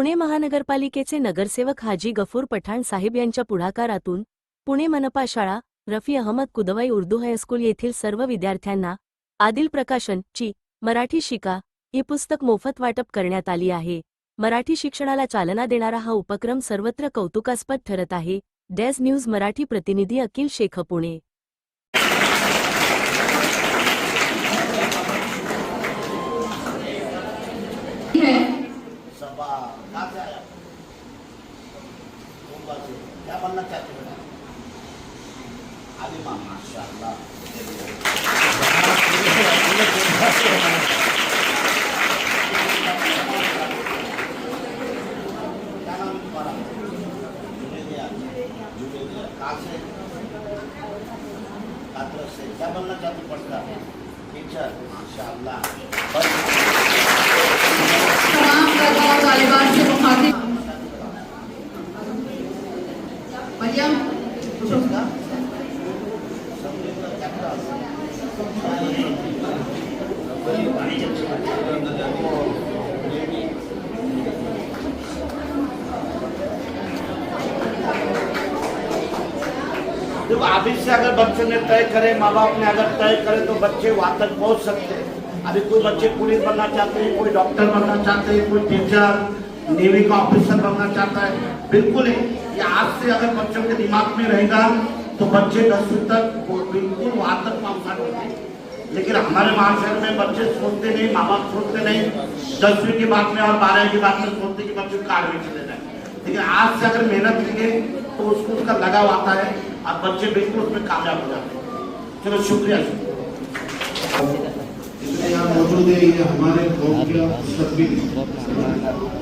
पुणे महानगरपालिकेचे नगरसेवक हाजी गफूर पठाण साहेब यांच्या पुढाकारातून पुणे मनपा शाळा रफी अहमद कुदवाई उर्दू हायस्कूल येथील सर्व विद्यार्थ्यांना आदिल प्रकाशन ची मराठी शिका ही पुस्तक मोफत वाटप करण्यात आली आहे। मराठी शिक्षणाला चालना देणारा हा उपक्रम सर्वत्र कौतुकास्पद ठरत आहे। डेज न्यूज मराठी प्रतिनिधी अखिल शेख पुणे। क्या बनना चाहते हो? आलिमा माशाअल्लाह। क्या नाम तुम्हारा? जुनेदिया। जुनेदिया कहाँ से? कातरस से। क्या बनना चाहते पढ़कर? टीचर माशाअल्लाह। तमाम तालिबात से मुखातिब मरियम देखो अभी से अगर बच्चों ने तय करे, माँ बाप ने अगर तय करे तो बच्चे वहां तक पहुंच सकते हैं। अभी कोई बच्चे पुलिस बनना चाहते हैं, कोई डॉक्टर बनना चाहते हैं, कोई टीचर नेवी का ऑफिसर बनना चाहता है। बिल्कुल ये आज से अगर बच्चों के दिमाग में रहेगा तो बच्चे 10वीं तक बिल्कुल वहां तक पहुंच सकते। लेकिन हमारे महाशहर में बच्चे सोचते नहीं, माँ बाप सोचते नहीं, 10वीं के बाद में और 12वीं के बाद में सोचते कि बच्चे कार में चले जाए। लेकिन आज से अगर मेहनत करेंगे तो उसको उसका लगाव आता है और बच्चे बिल्कुल उसमें कामयाब हो जाते हैं। चलो शुक्रिया। यहाँ मौजूद है ये हमारे कौम के मुस्तकबिल,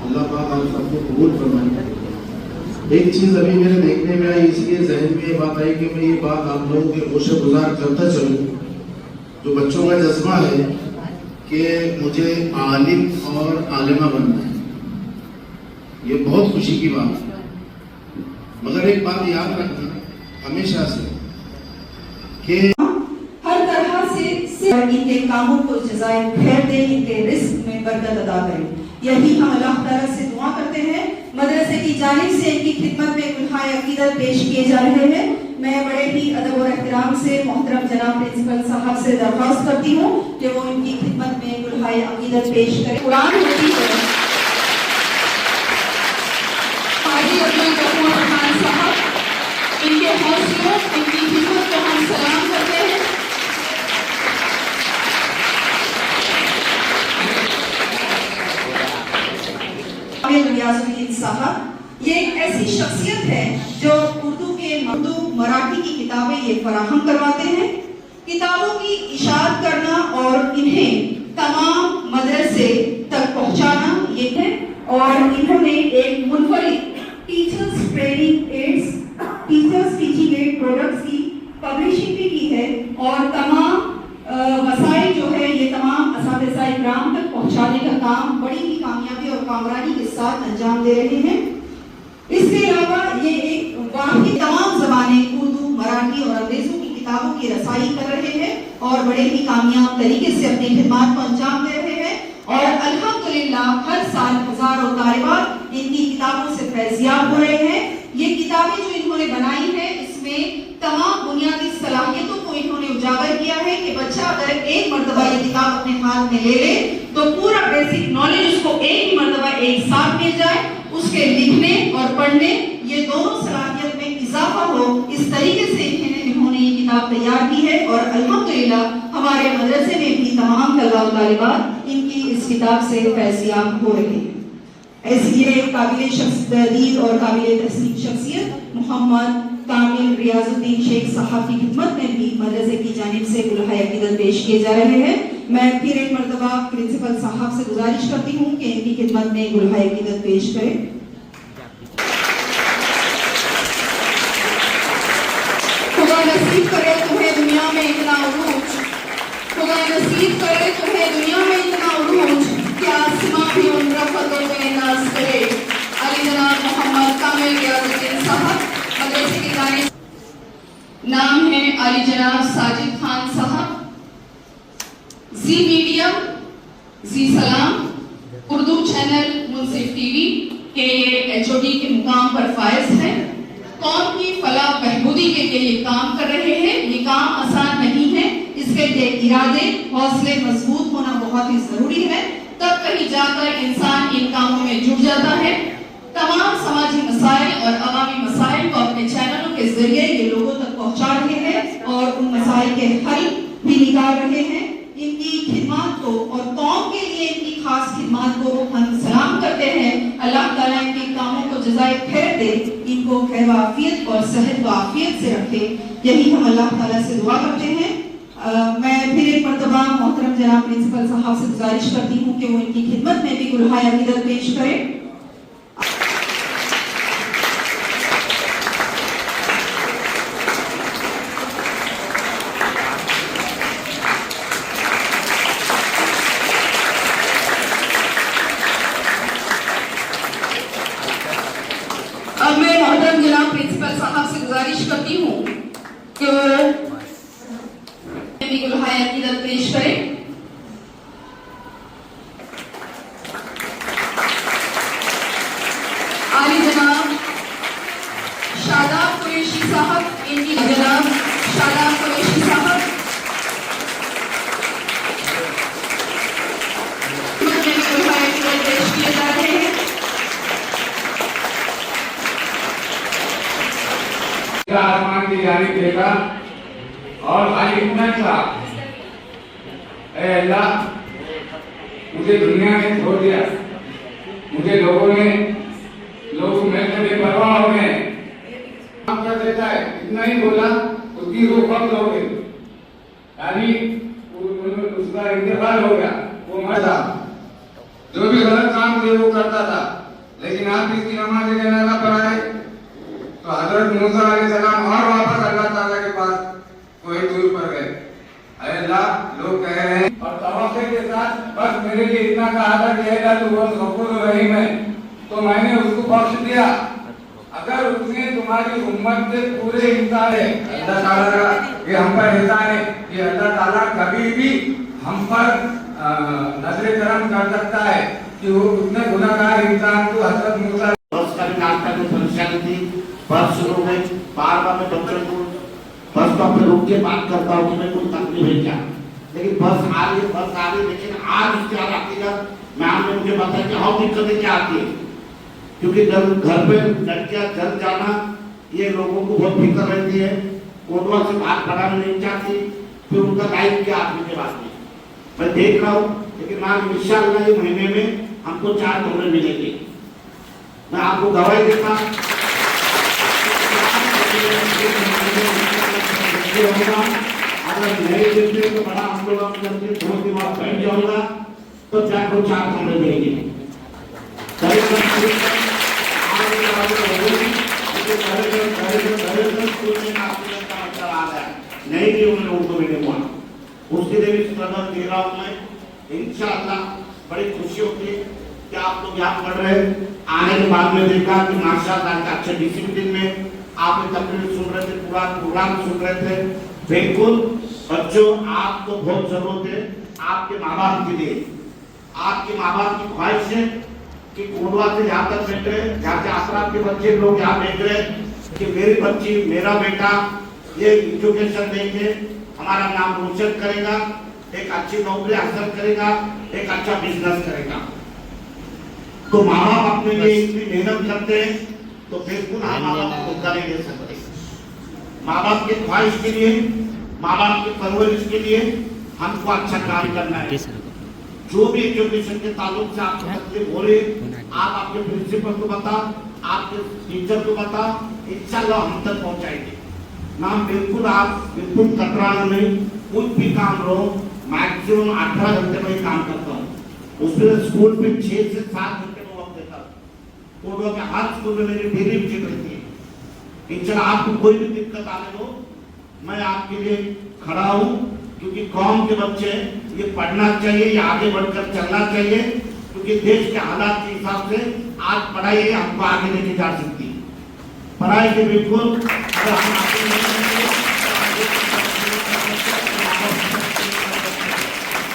अल्लाह पाक आप सबको कबूल फरमाए। एक चीज़ अभी मेरे देखने में आई, इसलिए जहन में ये बात आई कि मैं ये बात आप लोगों के गोशे गुजार करता चलूँ। जो बच्चों का जज्बा है कि मुझे आलिम और आलिमा बनना है, ये बहुत खुशी की बात है। मगर एक बात याद रखना हमेशा से कि हर तरह से इनके कामों को जज़ाए खैर दे, इनके रिस्क में बरकत अदा करे। यही हम अल्लाह ताला से दुआ करते हैं। मदरसे की जानिब से इनकी खिदमत में गुलहाए अकीदत पेश किए जा रहे हैं। मैं बड़े ही अदब और एहतराम से मोहतरम जनाब प्रिंसिपल साहब से दरख्वास्त करती हूँ कि वो इनकी खिदमत में गुलहाए अकीदत पेश करें। कुरान होती है हाजी अब्दुल गफूर पठान साहब, इनके हौसलों, इनकी खिदमत को हम सलाम करते हैं। रियाजुद्दीन साहब ये एक ऐसी शख्सियत है जो उर्दू मराठी की किताबें ये फराहम करवाते हैं। किताबों की इशाअत करना और इन्हें तमाम मदरसे तक पहुंचाना ये है। और इन्होंने एक मुनफरिद teachers training aids, teachers teaching aid products की पब्लिशिंग भी की है और तमाम वसाइल जो है ये तमाम असातिज़ा इकराम तक पहुंचाने का काम बड़ी ही कामयाबी और कामरानी के साथ अंजाम दे रहे हैं। इसके अलावा ये एक वाहिद तमाम ज़बानें उर्दू, मराठी और अंग्रेज़ों की किताबों की रसाई कर रहे हैं और बड़े ही कामयाब तरीके से अपनी खिदमत को अंजाम दे रहे हैं। और अल्हम्दुलिल्लाह हर साल हजारों तालिबात इनकी किताबों से फैज़याब हो रहे हैं। ये किताबें जो इन्होंने बनाई है इसमें तमाम बुनियादी सलाहियतों को इन्होंने उजागर किया है कि बच्चा अगर एक मर्तबा ये किताब अपने हाथ में ले ले तो पूरा बेसिक नॉलेज उसको एक ही मर्तबा एक साथ मिल जाए। उसके लिखने और पढ़ने ये दोनों सलाहियत में इजाफा हो, इस तरीके से इन्होंने ये किताब तैयार की है। और अल्हम्दुलिल्लाह हमारे मदरसे में भी तमाम तलबा और तालिबात इनकी इस किताब से फैज़याब हो रहे हैं। ऐसी ये काबिल तदीद और काबिल तस्लीम शख्सियत मोहम्मद कामिल रियाजुद्दीन शेख साहब की खिदमत में भी मदरसे की जानिब से गुलहाए अकीदत पेश किए जा रहे हैं। मैं फिर एक मरतबा प्रिंसिपल साहब से गुजारिश करती हूँ कि इनकी खिदमत में गुलहाए अकीदत पेश करें। खुदा नसीब करे तुम्हें दुनिया में इतना उरूज, खुदा नसीब करे तुम्हें दुनिया में इतना उरूज कि आसमां भी उन रफ़तों में नाज़ करे। अली जनाब मोहम्मद कामिल रियाजुद्दीन साहब मदरसे की जानिब। नाम है अली जनाब साजिद खान साहब, जी मीडिया, जी सलाम, उर्दू चैनल मुंसिफ टीवी, कि ये एचओडी के मुकाम पर फायज हैं, कौम की फलाह बहबूदी के लिए ये काम कर रहे हैं। ये काम आसान नहीं है, इसके लिए इरादे हौसले मजबूत होना बहुत ही जरूरी है, तब कहीं जाकर इंसान इन कामों में जुट जाता है। तमाम समाजी मसाइल और अवामी मसाइल को अपने चैनलों के जरिए ये लोगों तक पहुंचा रहे हैं और उन मसाइल के हल भी निकाल रहे हैं। इनकी खिदमत को और कौम के लिए इनकी खास खिदमत को हम सलाम करते हैं। अल्लाह ताला इनके कामों को जज़ाए खैर दे, इनको खैर आफियत और सेहत व आफियत से रखे, यही हम अल्लाह ताला से दुआ करते हैं। मैं फिर एक मरतबा मोहतरम जनाब प्रिंसिपल साहब से गुजारिश करती हूँ कि वो इनकी खिदमत में भी गुलहाय अकीदत पेश करें। अब मैं मोहतरम जनाब प्रिंसिपल साहब से गुजारिश करती हूँ कि वो गुलहाय अकीदत पेश करें। आली जनाब शादाब कुरैशी साहब, इनकी जनाब शादाब कुरैशी साहब गुलहाय अकीदत पेश किए जा रहे हैं। आसमान की जानिब देखा और खाली इतना था, ऐ अल्लाह मुझे दुनिया में छोड़ दिया, मुझे लोग मेरे से बेपरवाह हो गए, काम कर देता है, इतना ही बोला उसकी रूह कब्ज हो गई, यानी उसका इंतकाल हो गया, वो मर था। जो भी गलत काम थे वो करता था, लेकिन आप इसकी नमाज जनाजा पढ़ाए तो हजरत मूसा अलैहिस्सलाम और वापस अल्लाह ताला के पास कोई दूर पर गए। अल्लाह लोग कह रहे हैं और तवक्कुल के साथ बस मेरे लिए इतना कहा था कि अल्लाह तू बहुत गफूर रहीम है, तो मैंने उसको बख्श दिया। अगर उसने तुम्हारी उम्मत से पूरे इंसान है, अल्लाह ताला का ये हम पर एहसान है कि अल्लाह ताला कभी भी हम पर नजर करम कर सकता है कि वो उतने गुनाहगार इंसान को हजरत मूसा बस का भी काम करने में परेशानी थी, बस शुरू में बार बार मैं बच्चों को बस स्टॉप पे रुक के बात करता हूँ कि मैं कोई तकलीफ है क्या, लेकिन बस आ रही, लेकिन आज इसके हकीकत मैम ने मुझे बताया कि और दिक्कतें क्या आती है, क्योंकि जब घर पे लड़कियां चल जाना ये लोगों को बहुत फिक्र रहती है, कोटवा से बात बढ़ाना नहीं चाहती, फिर उनका लाइफ क्या आदमी के बाद में मैं देख रहा हूँ, लेकिन मैम इंशाअल्लाह ये महीने में हमको 4 कमरे मिलेंगे। मैं आपको गवाही देता अगर नहीं देते तो बड़ा आंदोलन करके 2 दिमाग बैठ जाऊंगा तो 4 कमरे देंगे। नहीं भी उन लोगों को मिले हुआ उसके लिए भी स्ट्रगल दे रहा हूँ मैं। इंशाअल्लाह बड़ी खुशी होती है कि आप लोग यहाँ पढ़ रहे हैं। आने के बाद में देखा कि माशाअल्लाह अच्छे डिसिप्लिन में आपने तकरीर सुन रहे थे, पूरा प्रोग्राम सुन रहे थे। बिल्कुल बच्चों आपको बहुत जरूरत है आपके माँ बाप के लिए, आपके माँ बाप की ख्वाहिश है कि कोटवा से यहाँ तक बैठे, यहाँ के आसपास के बच्चे लोग यहाँ बैठ रहे कि मेरी बच्ची मेरा बेटा ये एजुकेशन देके हमारा नाम रोशन करेगा, एक अच्छी नौकरी हासिल करेगा, एक अच्छा बिजनेस करेगा। तो माँ बाप अपने लिए इतनी मेहनत करते हैं तो बिल्कुल हम माँ बाप को धोखा नहीं दे सकते। माँ बाप की ख्वाहिश के लिए, माँ बाप की परवरिश के लिए हमको अच्छा काम करना है। जो भी एजुकेशन के ताल्लुक से आपको तकलीफ हो रही, आप आपके प्रिंसिपल को बता, आपके टीचर को बता, इंशाल्लाह हम तक पहुंचाएंगे। नाम बिल्कुल आप बिल्कुल कतराना नहीं, कुछ भी काम लो, मैक्सिमम 18 घंटे में काम करता हूँ। उसमें स्कूल में 6 से 7 घंटे में वक्त देता हूँ। कोटवा के हर स्कूल में मेरी डेली विजिट रहती है। इंशाल्लाह आपको कोई भी दिक्कत आने दो, मैं आपके लिए खड़ा हूँ, क्योंकि कौम के बच्चे ये पढ़ना चाहिए, ये आगे बढ़कर चलना चाहिए, क्योंकि देश के हालात के हिसाब से आज पढ़ाई हमको आगे लेके जा सकती है। पढ़ाई के बिल्कुल अगर हम आगे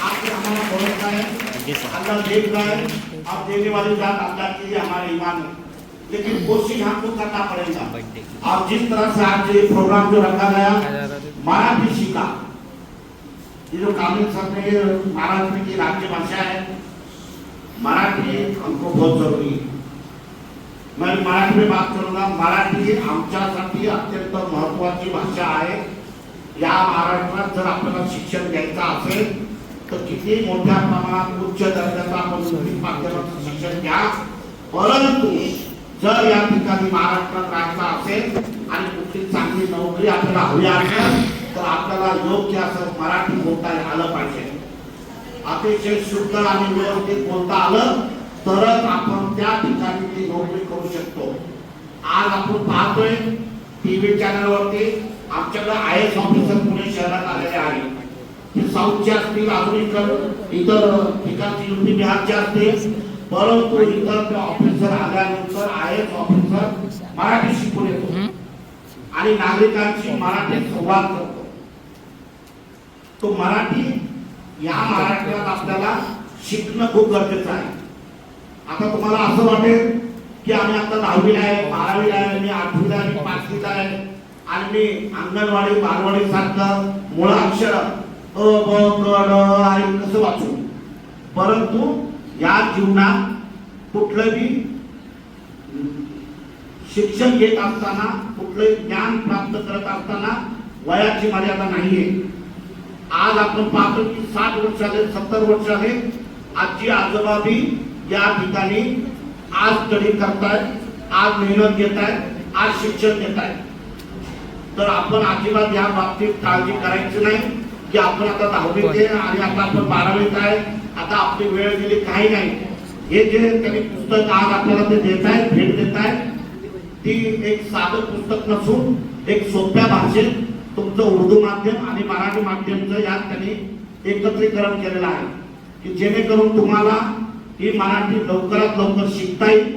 आपके हमारा भरोसा है, अल्लाह देख रहा है अब देने वाली जात अल्लाह की, हमारे ईमान है, लेकिन कोशिश हमको करना पड़ेगा। और जिस तरह से आज ये प्रोग्राम जो रखा गया मराठी सीखा, ये जो कामिल सर ने महाराष्ट्र की राज्य भाषा है मराठी, हमको बहुत जरूरी है। मैं मराठी में बात करूंगा। मराठी आमच्यासाठी अत्यंत महत्वाची भाषा आहे। या महाराष्ट्रात जर आपल्याला शिक्षण घ्यायचं असेल तर किती मोठ्या प्रमाणात उच्च दर्जाचं आपण इंग्लिश माध्यमाचं शिक्षण घ्या, परंतु जर या ठिकाणी महाराष्ट्रात राहायचं असेल आणि कुठली चांगली नोकरी आपल्याला हवी असेल तर आपल्याला योग्य असं मराठी बोलता आलं पाहिजे। अतिशय शुद्ध आणि व्यवस्थित बोलता आलं तरच आपण त्या ठिकाणी ती नोकरी करू शकतो। आज आपण पाहतोय टीव्ही चॅनलवरती आमच्याकडे IAS ऑफिसर पुणे शहरात आलेले आहेत, ते साऊथचे असतील, अजून इतर ठिकाणचे UP बिहारचे असतील, परंतु इतर ऑफिसर आल्यानंतर IAS ऑफिसर मराठी शिकून येतो आणि नागरिकांशी मराठी संवाद करतो। तो मराठी या महाराष्ट्रात आपल्याला शिकणं खूप गरजेचं आहे। आता तुम्हाला असं वाटेल की आम्ही आता 10वीला आहे, 12वीला आहे, मी 8वीला आहे, 5वीला आहे आणि मी अंगणवाडी बालवाडी सारखं मुळाक्षर अ ब क ड आई कसं वाचू, परंतु या जीवनात कुठलंही शिक्षण घेत असताना, कुठलंही ज्ञान प्राप्त करत असताना वयाची मर्यादा नाहीये। आज आपण पाहतो की 60 वर्षाले 70 वर्षाले आजी आजोबा भी या ठिकाणी आज स्टडी करतायत, आज मेहनत घेतायत, आज शिक्षण घेतायत। तर आपण अजिबात या बाबतीत काळजी करायची नाही की आपण आता 10वीत आहे आणि आता आपण 12वीत आहे, आता आपली वेळ गेली, काही नाही। हे जे त्यांनी पुस्तक आज आपल्याला ते देत आहेत, भेट देत आहेत, ती एक साधं पुस्तक नसून एक सोप्या भाषेत तुमचं उर्दू माध्यम आणि मराठी माध्यमचं यात त्यांनी एकत्रीकरण केलेलं आहे की जेणेकरून तुम्हाला ही मराठी लवकरात लवकर शिकता येईल,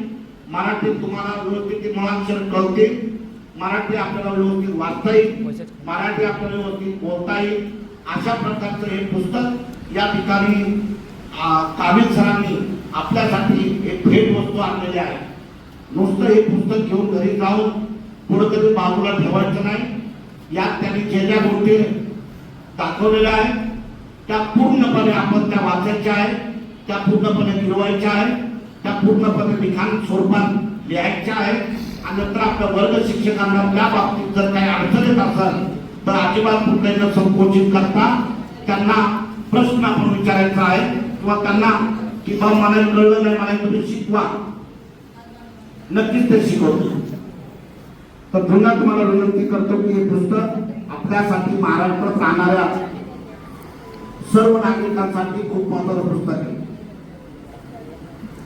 मराठी तुम्हाला व्यवस्थित मुळाक्षर कळतील, मराठी आपल्याला व्यवस्थित वाचता येईल, मराठी आपल्याला व्यवस्थित बोलता येईल। अशा प्रकारचं हे पुस्तक या ठिकाणी कामिल सरांनी आपल्यासाठी एक भेट वस्तू आणलेली आहे। नुसतं हे पुस्तक घेऊन घरी जाऊन कुठेतरी बाजूला ठेवायचं नाही। यात त्यांनी ज्या गोष्टी दाखवलेल्या आहेत त्या पूर्णपणे आपण त्या वाचायच्या आहेत, त्या पूर्णपणे गिरवायच्या आहेत, त्या पूर्णपणे लिखाण स्वरूपात लिहायच्या आहेत आणि नंतर आपल्या वर्ग शिक्षकांना त्या बाबतीत जर काही अडचण येत असेल तर अजिबात कुठल्याही संकोचित करता त्यांना प्रश्न आपण विचारायचा आहे किंवा त्यांना की बा मला कळलं नाही, मला तुम्ही शिकवा, नक्कीच ते शिकवतो। तर पुन्हा तुम्हाला विनंती करतो की हे पुस्तक आपल्यासाठी महाराष्ट्रात राहणाऱ्या सर्व नागरिकांसाठी खूप महत्त्वाचं पुस्तक है।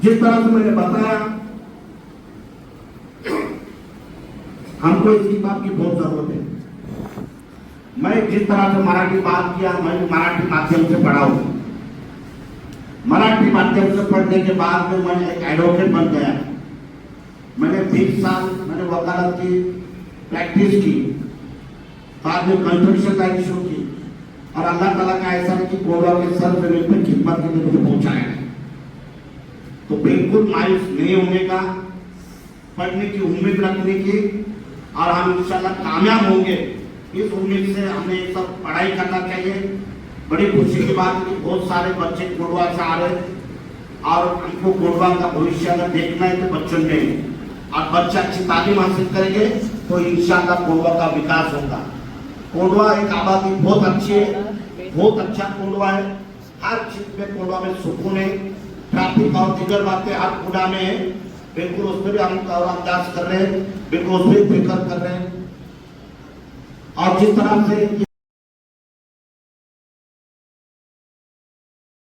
जिस तरह से मैंने बताया हमको इस किताब की बहुत जरूरत है। मैं जिस तरह से मराठी बात किया, मैं मराठी माध्यम से पढ़ा हूँ। मराठी माध्यम से पढ़ने के बाद में मैं एक एडवोकेट बन गया। मैंने 20 साल मैंने वकालत की प्रैक्टिस की, बाद में कंस्ट्रक्शन लाइन शुरू की और अल्लाह ताला का ऐसा है कि कोडवा के सर जमीन पे खिदमत के लिए मुझे पहुंचाया है। तो बिल्कुल मायूस नहीं होने का, पढ़ने की उम्मीद रखने की और हम इंशाल्लाह कामयाब होंगे इस उम्मीद से हमें सब पढ़ाई करना चाहिए। बड़ी खुशी की बात है कि बहुत सारे बच्चे कोडवा से आ रहे और हमको कोडवा का भविष्य अगर देखना है तो बच्चों में, और बच्चे अच्छी तालीम हासिल करेंगे तो इंशाल्लाह कोडवा का विकास होगा। कोडवा एक आबादी बहुत अच्छी है, बहुत अच्छा कोडवा है, हर चीज में कोडवा में सुकून है, ट्रैफिक और दीगर बातें हर कोडा में है, बिल्कुल उस पर भी हम अंदाज कर रहे हैं, बिल्कुल उस पर फिक्र कर रहे हैं। और जिस तरह से